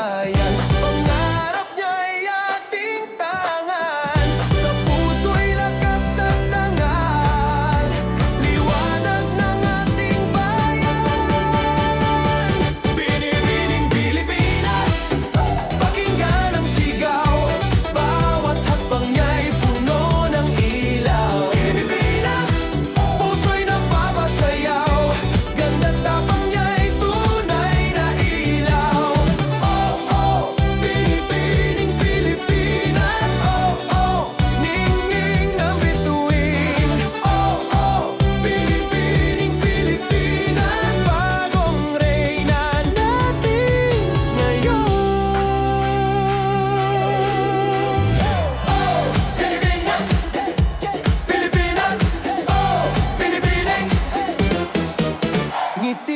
bayan. Pangarap niya'y ating tangan, sa puso'y lakas at dangal, liwanag ng ating bayan. Binibining Pilipinas, pakinggan ang sigaw, bawat hakbang niya'y puno ng ilaw. Pilipinas, puso'y napapasayaw, ganda't tapang niya'y tunay na ilaw. Oh, oh, binibining Pilipinas, oh, oh, ningning ng bituin. Oh, oh, binibining Pilipinas, bagong reyna natin ngayon. Oh, binibining Pilipinas, oh, binibining ngiti